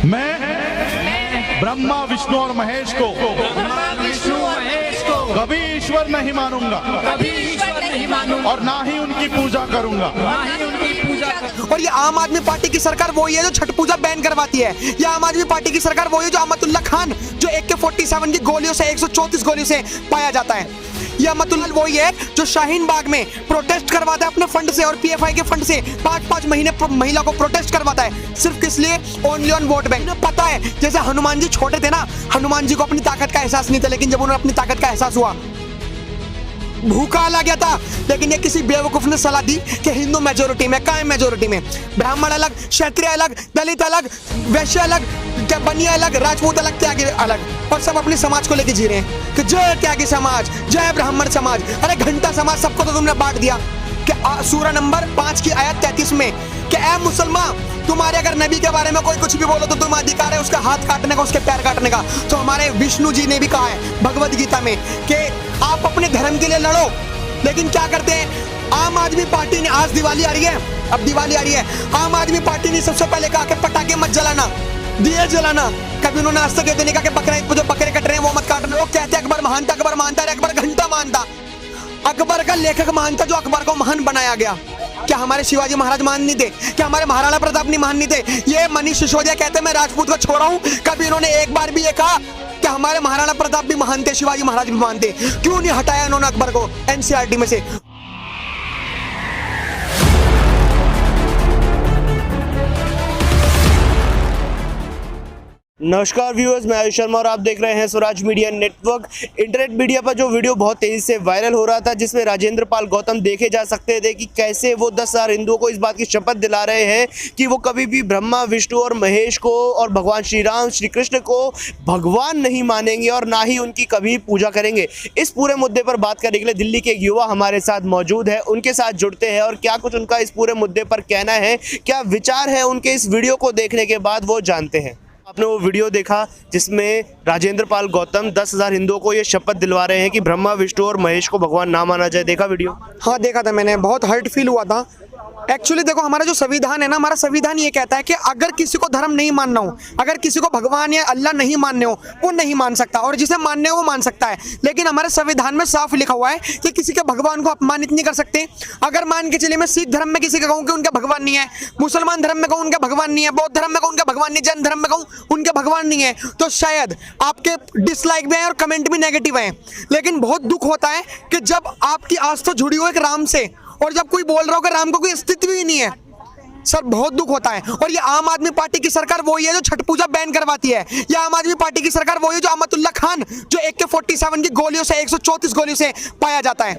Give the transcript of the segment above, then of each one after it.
मैं ब्रह्मा विष्णु और महेश को कभी ईश्वर नहीं मानूंगा और ना ही उनकी पूजा करूंगा। और ये आम आदमी पार्टी की सरकार वही है जो छठ पूजा बैन करवाती है। ये आम आदमी पार्टी की सरकार वही है जो अहमदुल्ला खान जो AK-47 की गोलियों से 134 गोलियों से पाया जाता है। ये अहमदुल्ला वही है जो शाहीन बाग में प्रोटेस्ट करवाता है अपने फंड से और PFI के फंड से 5-5 महीने महिला को प्रोटेस्ट करवाता है सिर्फ किस लिए? Only on vote bank. पता है जैसे हनुमान जी छोटे थे ना, हनुमान जी को अपनी ताकत का एहसास नहीं था, लेकिन जब उन्हें अपनी ताकत का एहसास हुआ भूखा आ गया था। लेकिन ये किसी बेवकूफ ने सलाह दी कि हिंदू मेजोरिटी में, कायम मेजोरिटी में, ब्राह्मण अलग, क्षत्रिय अलग, दलित अलग, वैश्य अलग, बनिया अलग, राजपूत अलग, त्यागी अलग, और सब अपने समाज को लेके जी रहे हैं कि जय त्यागी समाज, जय ब्राह्मण समाज। अरे घंटा समाज सबको तो तुमने बांट दिया कि सूरा नंबर 5 की आयत 33 में कि ऐ मुसलमान, तुम्हारे अगर नबी के बारे में कोई कुछ भी बोलो तो तुम्हें अधिकार है उसका हाथ काटने का, उसके पैर काटने का। तो हमारे विष्णु जी ने भी कहा है भगवत गीता में कि आप अपने धर्म के लिए लड़ो। लेकिन क्या करते हैं आम आदमी पार्टी ने? आज दिवाली आ रही है, अब दिवाली आ रही है, आम आदमी पार्टी ने सबसे पहले कहा कि पटाखे मत जलाना, दिए जलाना। कभी उन्होंने आज तक ये नहीं कहा कि बकरा ईद पे जो बकरे कट रहे हैं वो मत काटना। लोग कहते हैं अकबर महान था, अकबर मानता है, अकबर घंटा मानता, अकबर का लेखक महान था जो अकबर को महान बनाया गया। क्या हमारे शिवाजी महाराज महान नहीं थे? क्या हमारे महाराणा प्रताप नहीं महान नहीं थे? ये मनीष सिसोदिया कहते हैं मैं राजपूत का छोरा हूं। कभी इन्होंने एक बार भी ये कहा कि हमारे महाराणा प्रताप भी महान थे, शिवाजी महाराज भी महान थे? क्यों नहीं हटाया इन्होंने अकबर को NCERT में से? नमस्कार व्यूअर्स, मैं आयुष शर्मा और आप देख रहे हैं Swaraj media network. Internet media पर जो वीडियो बहुत तेजी से वायरल हो रहा था जिसमें राजेंद्र पाल गौतम देखे जा सकते थे कि कैसे वो 10,000 हिंदुओं को इस बात की शपथ दिला रहे हैं कि वो कभी भी ब्रह्मा विष्णु और महेश को और भगवान श्री राम श्री कृष्ण को भगवान नहीं मानेंगे और ना ही उनकी कभी पूजा करेंगे। इस पूरे मुद्दे पर बात करने के लिए दिल्ली के एक युवा हमारे साथ मौजूद है, उनके साथ जुड़ते हैं और क्या कुछ उनका इस पूरे मुद्दे पर कहना है, क्या विचार है उनके इस वीडियो को देखने के बाद, वो जानते हैं। आपने वो वीडियो देखा जिसमें राजेंद्र पाल गौतम 10,000 हिंदुओं को ये शपथ दिलवा रहे हैं कि ब्रह्मा विष्णु और महेश को भगवान ना माना जाए। देखा वीडियो? हाँ देखा था मैंने, बहुत हर्ट फील हुआ था। एक्चुअली देखो हमारा जो संविधान है ना, हमारा संविधान ये कहता है कि अगर किसी को धर्म नहीं मानना हो, अगर किसी को भगवान या अल्लाह नहीं मानने हो, वो नहीं मान सकता, और जिसे मानने हो वो मान सकता है। लेकिन हमारे संविधान में साफ लिखा हुआ है कि किसी के भगवान को अपमानित नहीं कर सकते। अगर मान के चलिए मैं सिख धर्म में किसी का कहूँ कि उनका भगवान नहीं है, मुसलमान धर्म में कहूँ उनका भगवान नहीं है, बौद्ध धर्म में कहूँ उनका भगवान नहीं, जैन धर्म में कहूँ उनके भगवान नहीं है, तो शायद आपके डिसलाइक भी आए और कमेंट भी नेगेटिव आए। लेकिन बहुत दुख होता है कि जब आपकी आस्था जुड़ी हो एक राम से और जब कोई बोल रहा हो कि राम को कोई अस्तित्व ही नहीं है, सर बहुत दुख होता है। और ये आम आदमी पार्टी की सरकार वही है जो छठ पूजा बैन करवाती है। ये आम आदमी पार्टी की सरकार वही है जो अहमदुल्ला खान जो AK-47 की गोलियों से 134 गोलियों से पाया जाता है।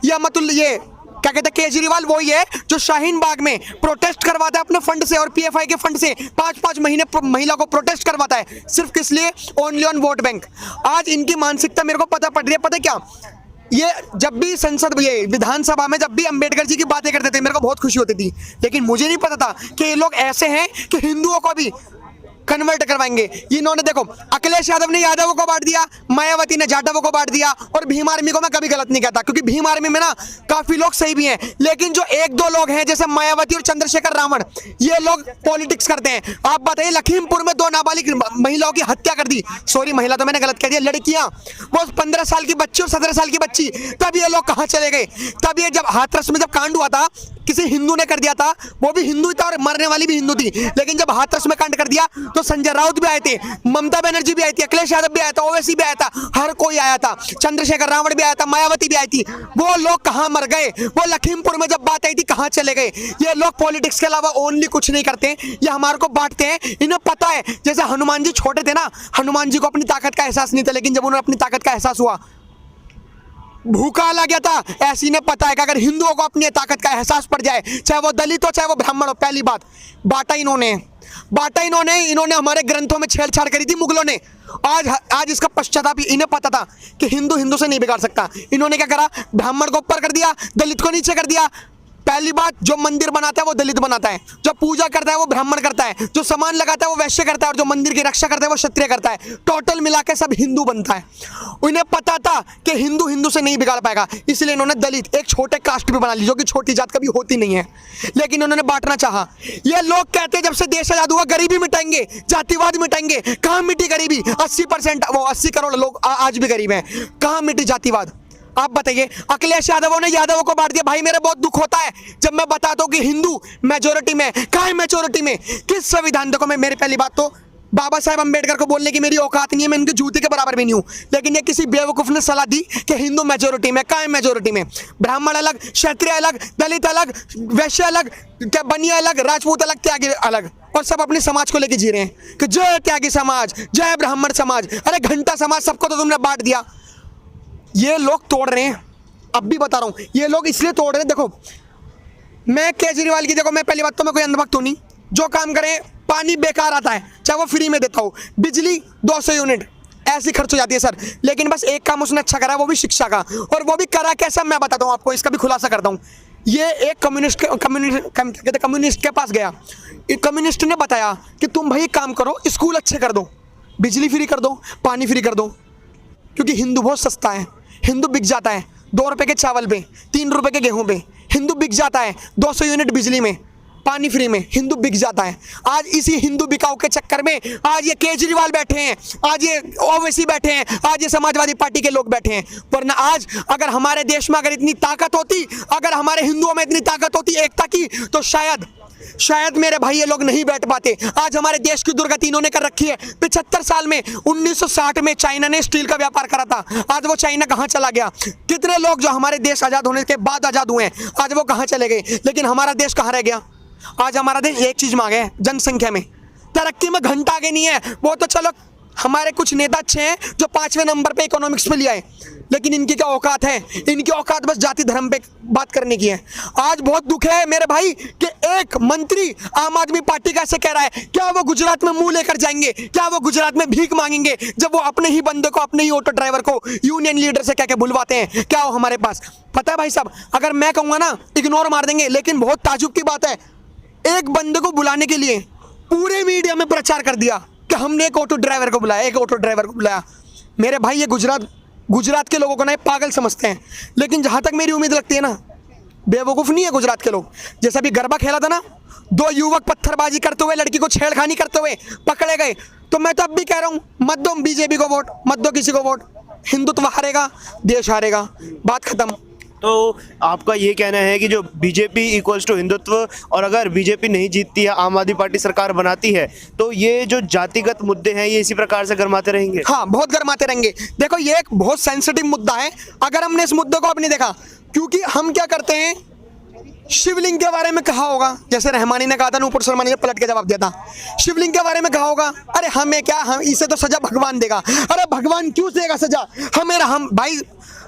ये क्या कहते हैं केजरीवाल वही है जो शाहीन बाग में प्रोटेस्ट करवाता है अपने फंड से और PFI के फंड से 5-5 महीने महिला को प्रोटेस्ट करवाता है सिर्फ किस लिए? Only on vote bank. आज इनकी मानसिकता मेरे को पता पड़ रही है। पता क्या, ये जब भी संसद ये विधानसभा में जब भी अंबेडकर जी की बातें करते थे मेरे को बहुत खुशी होती थी, लेकिन मुझे नहीं पता था कि ये लोग ऐसे हैं कि हिंदुओं को भी कन्वर्ट करवाएंगे। इन्होंने देखो अखिलेश यादव ने यादवों को बांट दिया, मायावती ने जाटवों को बांट दिया, और भीम आर्मी को मैं कभी गलत नहीं कहता क्योंकि भीम आर्मी में ना काफी लोग सही भी हैं, लेकिन जो 1-2 लोग हैं जैसे मायावती और चंद्रशेखर रावण, ये लोग पॉलिटिक्स करते हैं। आप बताइए लखीमपुर में 2 नाबालिग महिलाओं की हत्या कर दी, सॉरी महिला तो मैंने गलत कह दिया, लड़कियां, वो 15 साल की बच्ची और 17 साल की बच्ची, तब ये लोग कहाँ चले गए? तब ये जब हाथरस में जब कांड हुआ था किसी हिंदू ने कर दिया था, वो भी हिंदू ही था और मरने वाली भी हिंदू थी, लेकिन जब हाथरस में कांड कर दिया तो संजय राउत भी आए थे, ममता बनर्जी भी आई थी, अखिलेश यादव भी आया था, ओवैसी भी आया था, हर कोई आया था, चंद्रशेखर रावण भी आया था, मायावती भी आई थी। वो लोग कहाँ मर गए? वो लखीमपुर में जब बात आई थी कहाँ चले गए? ये लोग पॉलिटिक्स के अलावा ओनली कुछ नहीं करते, ये हमारे को बांटते हैं। इन्हें पता है जैसे हनुमान जी छोटे थे ना, हनुमान जी को अपनी ताकत का एहसास नहीं था, लेकिन जब उन्हें अपनी ताकत का एहसास हुआ भूखा लग गया था। ऐसी ने पता है कि अगर हिंदुओं को अपनी ताकत का एहसास पड़ जाए, चाहे वो दलित हो चाहे वो ब्राह्मण हो, पहली बात बांटा इन्होंने हमारे ग्रंथों में छेड़छाड़ करी थी मुगलों ने। आज इसका पश्चाताप इन्हें पता था कि हिंदू से नहीं बिगाड़ सकता। इन्होंने क्या करा? ब्राह्मण को ऊपर कर दिया, दलित को नीचे कर दिया, पहली बात, जो मंदिर बनाता है वो दलित बनाता है, जो पूजा करता है वो ब्राह्मण करता है, जो सामान लगाता है वो वैश्य करता है, और जो मंदिर की रक्षा करता है वो क्षत्रिय करता है। टोटल मिला के सब हिंदू बनता है। उन्हें पता था कि हिंदू हिंदू से नहीं बिगाड़ पाएगा, इसलिए इन्होंने दलित एक छोटे कास्ट भी बना ली, जो कि छोटी जात कभी होती नहीं है, लेकिन उन्होंने बांटना चाहा। ये लोग कहते हैं जब से देश आजाद हुआ गरीबी मिटाएंगे, जातिवाद मिटाएंगे। कहां मिटी गरीबी? 80% वो 80 करोड़ लोग आज भी गरीब हैं। कहां मिटी जातिवाद? आप बताइए। अखिलेश यादव ने यादवों को बांट दिया। भाई मेरे बहुत दुख होता है जब मैं बताता हूं कि हिंदू मेजोरिटी में, कहां है मेजोरिटी में? किस संविधान? देखो मैं, मेरी पहली बात तो बाबा साहेब अंबेडकर को बोलने की मेरी औकात नहीं है, मैं उनके जूते के बराबर भी नहीं हूं, लेकिन ये किसी बेवकूफ ने सलाह दी कि हिंदू मेजोरिटी में। कहां है मेजोरिटी में? ब्राह्मण अलग, क्षत्रिय अलग, दलित अलग, वैश्य अलग, क्या बनिया अलग, राजपूत अलग, त्यागी अलग, और सब अपने समाज को लेके जी रहे हैं कि जय त्यागी समाज, जय ब्राह्मण समाज। अरे घंटा समाज, सबको तो तुमने बांट दिया। ये लोग तोड़ रहे हैं, अब भी बता रहा हूं, ये लोग इसलिए तोड़ रहे हैं। देखो मैं केजरीवाल की, देखो मैं पहली बात तो मैं कोई अंधभक्त हूं नहीं, जो काम करें, पानी बेकार आता है चाहे वो फ्री में देता हो, बिजली 200 यूनिट ऐसी खर्च हो जाती है सर, लेकिन बस एक काम उसने अच्छा करा, वो भी शिक्षा का, और वो भी करा कैसा मैं बताता हूं आपको, इसका भी खुलासा करता हूं। ये एक कम्युनिस्ट के पास गया, कम्युनिस्ट ने बताया कि तुम भाई काम करो, स्कूल अच्छे कर दो, बिजली फ्री कर दो, पानी फ्री कर दो, क्योंकि हिंदू बहुत सस्ता है, हिंदू बिक जाता है 2 रुपए के चावल पे, 3 रुपए के गेहूं पे, हिंदू बिक जाता है 200 यूनिट बिजली में, पानी फ्री में, हिंदू बिक जाता है। आज इसी हिंदू बिकाऊ के चक्कर में आज ये केजरीवाल बैठे हैं, आज ये ओवैसी बैठे हैं, आज ये समाजवादी पार्टी के लोग बैठे हैं। वरना आज अगर हमारे देश में अगर इतनी ताकत होती, अगर हमारे हिंदुओं में इतनी ताकत होती एकता की, तो शायद मेरे भाई ये लोग नहीं बैठ पाते। आज हमारे देश की दुर्गति इन्होंने कर रखी है। 75 साल में 1960 में चाइना ने स्टील का व्यापार करा था, आज वो चाइना कहां चला गया? कितने लोग जो हमारे देश आजाद होने के बाद आजाद हुए हैं, आज वो कहां चले गए? लेकिन हमारा देश कहां रह गया? आज हमारा देश एक चीज मांगे है, जनसंख्या में, तरक्की में घंटा आगे नहीं है। वो तो चलो हमारे कुछ नेता अच्छे हैं जो 5वें नंबर पे इकोनॉमिक्स में ले आए, लेकिन इनकी क्या औकात है? इनकी औकात बस जाति धर्म पे बात करने की है। आज बहुत दुख है मेरे भाई कि एक मंत्री आम आदमी पार्टी का ऐसे कह रहा है, क्या वो गुजरात में मुंह लेकर जाएंगे? क्या वो गुजरात में भीख मांगेंगे जब वो अपने ही बंदे को, अपने ही ऑटो ड्राइवर को यूनियन लीडर से कह के बुलवाते हैं? क्या हो हमारे पास? पता है भाई साहब, अगर मैं कहूंगा ना इग्नोर मार देंगे, लेकिन बहुत ताजुब की बात है, एक बंदे को बुलाने के लिए पूरे मीडिया में प्रचार कर दिया कि हमने एक ऑटो ड्राइवर को बुलाया। मेरे भाई ये गुजरात के लोगों को ना पागल समझते हैं, लेकिन जहां तक मेरी उम्मीद लगती है ना, बेवकूफ नहीं है गुजरात के लोग। जैसा भी गरबा खेला था ना, 2 युवक पत्थरबाजी करते हुए, लड़की को छेड़खानी करते हुए पकड़े गए, तो मैं तो अब भी कह रहा हूं, मत दो बीजेपी को वोट, मत दो किसी को वोट, हिंदुत्व हारेगा, देश हारेगा, बात खत्म। तो आपका ये कहना है कि जो बीजेपी इक्वल्स टू हिंदुत्व, और अगर बीजेपी नहीं जीतती है, आम आदमी पार्टी सरकार बनाती है, तो ये जो जातिगत मुद्दे हैं ये इसी प्रकार से गरमाते रहेंगे? हाँ, बहुत गरमाते रहेंगे। देखो ये एक बहुत सेंसिटिव मुद्दा है, अगर हमने इस मुद्दे को अब नहीं देखा, क्योंकि हम क्या करते हैं, शिवलिंग के बारे में कहा होगा, जैसे रहमानी ने कहा था, नूपुर शर्मा ने पलट के जवाब दिया था, शिवलिंग के बारे में कहा होगा, अरे हमें क्या, हम इसे तो सजा भगवान देगा। अरे भगवान क्यों देगा सजा? हम भाई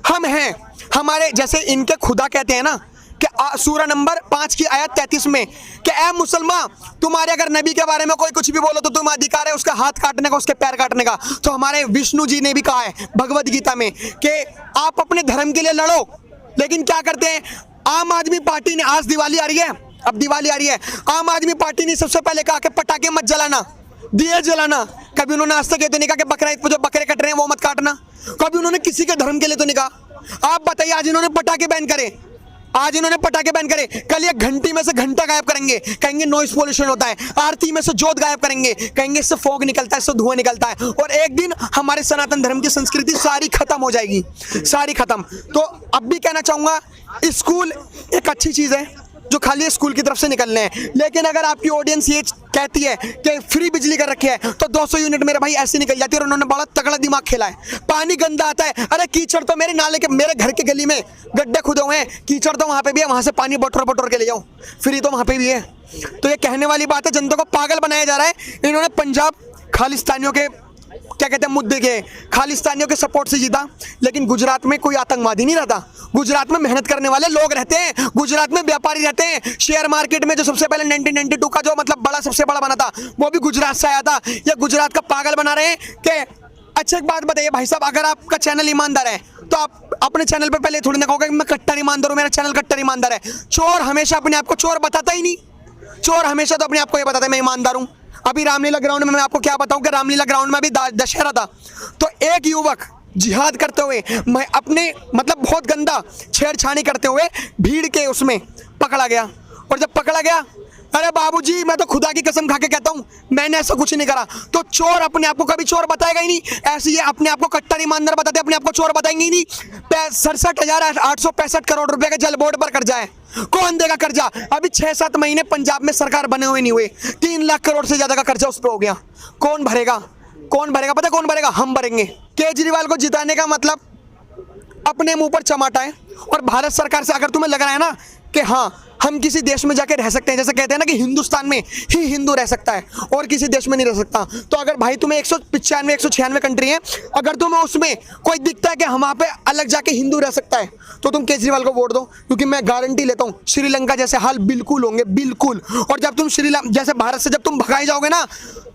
हम हैं, हमारे जैसे इनके खुदा कहते हैं ना कि सूरा नंबर 5 की आयत 33 में कि ए मुसलमान, तुम्हारे अगर नबी के बारे में कोई कुछ भी बोलो तो तुम्हें अधिकार है उसका हाथ काटने का, उसके पैर काटने का। तो हमारे विष्णु जी ने भी कहा है भगवद गीता में कि आप अपने धर्म के लिए लड़ो, लेकिन क्या करते हैं आम आदमी पार्टी ने, आज दिवाली आ रही है, अब दिवाली आ रही है, आम आदमी पार्टी ने सबसे पहले कहा कि पटाखे मत जलाना, दिए जलाना। कभी उन्होंने आज तक ये तो नहीं कहा कि बकरा ईद पे जो बकरे कट रहे हैं वो मत काटना। कभी उन्होंने किसी के धर्म के लिए तो नहीं कहा। आप बताइए, आज इन्होंने पटाखे बैन करे, कल ये घंटी में से घंटा गायब करेंगे, कहेंगे नॉइस पोल्यूशन होता है, आरती में से जोत गायब करेंगे, कहेंगे इससे फॉग निकलता है, इससे धुआं निकलता है, और एक दिन हमारे सनातन धर्म की संस्कृति सारी खत्म हो जाएगी, सारी खत्म। तो अब भी कहना चाहूंगा, स्कूल एक अच्छी चीज है जो खाली स्कूल की तरफ से निकलने हैं, लेकिन अगर आपकी ऑडियंस ये कहती है कि फ्री बिजली कर रखी है, तो 200 यूनिट मेरे भाई ऐसी निकल जाती है, और उन्होंने बड़ा तगड़ा दिमाग खेला है। पानी गंदा आता है, अरे कीचड़ तो मेरे नाले के, मेरे घर के गली में गड्ढे खुदे हुए हैं, कीचड़ तो वहां पे भी है, वहां से पानी बटोर के ले जाओ, फ्री तो वहां पे भी है। तो ये कहने वाली बात है, जनता को पागल बनाया जा रहा है। इन्होंने पंजाब खालिस्तानियों के क्या कहते हैं मुद्दे के, खालिस्तानियों के सपोर्ट से जीता, लेकिन गुजरात में कोई आतंकवादी नहीं रहता, गुजरात में मेहनत करने वाले लोग रहते हैं, गुजरात में व्यापारी रहते हैं। शेयर मार्केट में जो सबसे पहले 1992 का जो मतलब सबसे बड़ा बना था, वो भी गुजरात से आया था। ये गुजरात का पागल बना रहे हैं कि अच्छा एक बात बताइए भाई साहब, अगर आपका चैनल ईमानदार है तो आप अपने चैनल पे पहले थोड़ी ना कहोगे कि मैं कट्टर ईमानदार हूँ, मेरा चैनल कट्टर ईमानदार है। चोर हमेशा अपने आप को चोर बताता ही नहीं, चोर हमेशा तो अपने आप को ये बताता है मैं ईमानदार हूँ। अभी रामलीला ग्राउंड में मैं आपको क्या बताऊं कि रामलीला ग्राउंड में अभी दशहरा था, तो एक युवक जिहाद करते हुए मैं अपने मतलब बहुत गंदा छेड़छाड़ी करते हुए भीड़ के उसमें पकड़ा गया। और जब पकड़ा गया, अरे बाबूजी मैं तो खुदा की कसम खा के कहता हूँ मैंने ऐसा कुछ नहीं करा। तो चोर अपने आप को कभी चोर बताएगा ही नहीं, ऐसे ये अपने आप को कट्टर ईमानदार बताते अपने आप को चोर बताएंगे ही नहीं। 67,865 करोड़ रुपए का जल बोर्ड पर कर्जा है, कौन देगा कर्जा? अभी 6-7 महीने पंजाब में सरकार बने हुए नहीं हुए, 3 लाख करोड़ से ज्यादा का कर्जा उस पर हो गया। कौन भरेगा? कौन भरेगा? पता कौन भरेगा? हम भरेंगे। केजरीवाल को जिताने का मतलब अपने मुंह पर चमाटा है। और भारत सरकार से अगर तुम्हें लग रहा है ना कि हाँ हम किसी देश में जाके रह सकते हैं, जैसे कहते हैं ना कि हिंदुस्तान में ही हिंदू रह सकता है और किसी देश में नहीं रह सकता, तो अगर भाई तुम्हें 195 196 कंट्री है, अगर तुम्हें उसमें कोई दिखता है कि हम वहाँ पे अलग जाके हिंदू रह सकता है तो तुम केजरीवाल को वोट दो, क्योंकि मैं गारंटी लेता हूँ श्रीलंका जैसे हाल बिल्कुल होंगे, बिल्कुल। और जब तुम श्रीलंका जैसे भारत से जब तुम भगाए जाओगे ना,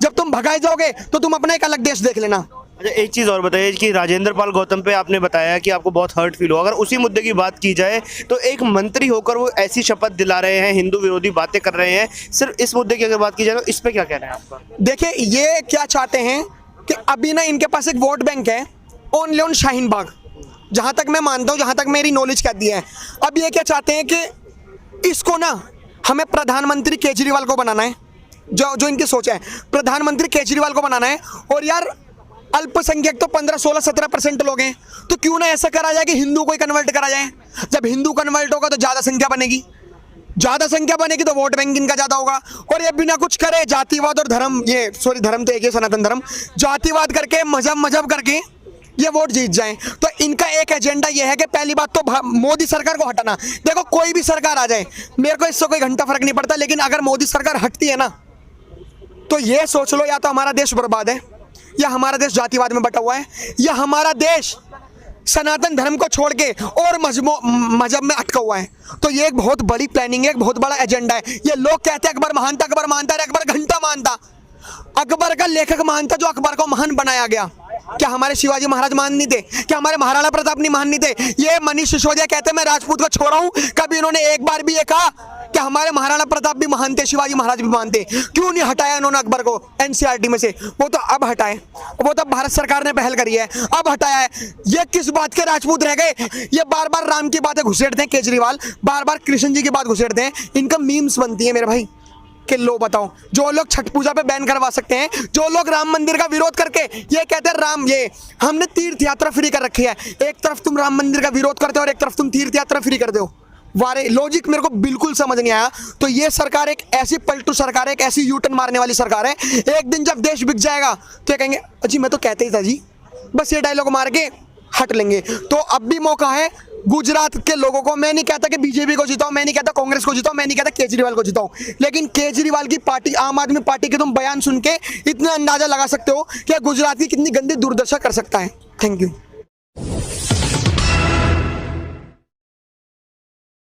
जब तुम भगाए जाओगे तो तुम अपना एक अलग देश देख लेना। अच्छा एक चीज़ और बताइए कि राजेंद्र पाल गौतम पे आपने बताया कि आपको बहुत हर्ट फील हो, अगर उसी मुद्दे की बात की जाए तो एक मंत्री होकर वो ऐसी शपथ दिला रहे हैं, हिंदू विरोधी बातें कर रहे हैं, सिर्फ इस मुद्दे की अगर बात की जाए तो इस पे क्या कहना है आपका? देखिए ये क्या चाहते हैं कि अभी ना इनके पास एक वोट बैंक है ओनली ऑन शाहीन बाग, जहाँ तक मैं मानता हूँ, जहाँ तक मेरी नॉलेज कहती है। अब ये क्या चाहते हैं कि इसको ना हमें प्रधानमंत्री केजरीवाल को बनाना है, जो इनकी सोच है प्रधानमंत्री केजरीवाल को बनाना है। और यार अल्पसंख्यक तो 15-16-17% लोग हैं, तो क्यों ना ऐसा करा जाए कि हिंदू को ही कन्वर्ट करा जाए। जब हिंदू कन्वर्ट होगा तो ज़्यादा संख्या बनेगी, ज़्यादा संख्या बनेगी तो वोट बैंक इनका ज़्यादा होगा। और ये बिना कुछ करे जातिवाद और धर्म, ये सॉरी धर्म तो एक ही सनातन धर्म, जातिवाद करके मजहब करके ये वोट जीत जाएं। तो इनका एक एजेंडा ये है कि पहली बात तो मोदी सरकार को हटाना। देखो कोई भी सरकार आ जाए मेरे को इससे कोई घंटा फर्क नहीं पड़ता, लेकिन अगर मोदी सरकार हटती है ना तो ये सोच लो या तो हमारा देश बर्बाद है, या हमारा देश जातिवाद में बटा हुआ है, या हमारा देश सनातन धर्म को छोड़ के और मजहब में अटका हुआ है। तो ये एक बहुत बड़ी प्लानिंग है, एक बहुत बड़ा एजेंडा है। ये लोग कहते हैं अकबर महान था, अकबर मानता है, अकबर घंटा मानता, अकबर का लेखक महान था जो अकबर को महान बनाया गया। क्या हमारे शिवाजी महाराज महान नहीं थे? क्या हमारे महाराणा प्रताप नहीं महान नहीं थे? ये मनीष सिसोदिया कहते हैं मैं राजपूत को छोड़ा हूं, कभी इन्होंने एक बार भी ये कहा कि हमारे महाराणा प्रताप भी महान थे, शिवाजी महाराज भी महान थे? क्यों नहीं हटाया इन्होंने अकबर को एनसीईआरटी में से? वो तो अब हटाए, वो तो भारत सरकार ने पहल करी है, अब हटाया है। ये किस बात के राजपूत रह गए? ये बार बार राम की बातें घुसेड़ते हैं केजरीवाल, बार बार कृष्ण जी की बात घुसेड़ते हैं, इनका मीम्स बनती है मेरे भाई कि लो बताओ, जो लोग छठ पूजा पे बैन करवा सकते हैं, जो लोग राम मंदिर का विरोध करके ये कहते हैं राम, ये हमने तीर्थ यात्रा फ्री कर रखी है, एक तरफ तुम राम मंदिर का विरोध करते हो और एक तरफ तुम तीर्थ यात्रा फ्री कर दो। वारे लॉजिक मेरे को बिल्कुल समझ नहीं आया। तो ये सरकार एक ऐसी पलटू सरकार है, एक ऐसी यूटर्न मारने वाली सरकार है, एक दिन जब देश बिक जाएगा तो ये कहेंगे जी मैं तो कहते ही था जी, बस ये डायलॉग मार के हट लेंगे। तो अब भी मौका है गुजरात के लोगों को, मैं नहीं कहता कि बीजेपी को जिताओ, मैं नहीं कहता कांग्रेस को जिताओ, मैं नहीं कहता केजरीवाल को जिताओ, लेकिन केजरीवाल की पार्टी आम आदमी पार्टी के तुम बयान सुन के इतना अंदाजा लगा सकते हो कि गुजरात की कितनी गंदी दुर्दशा कर सकता है। Thank you.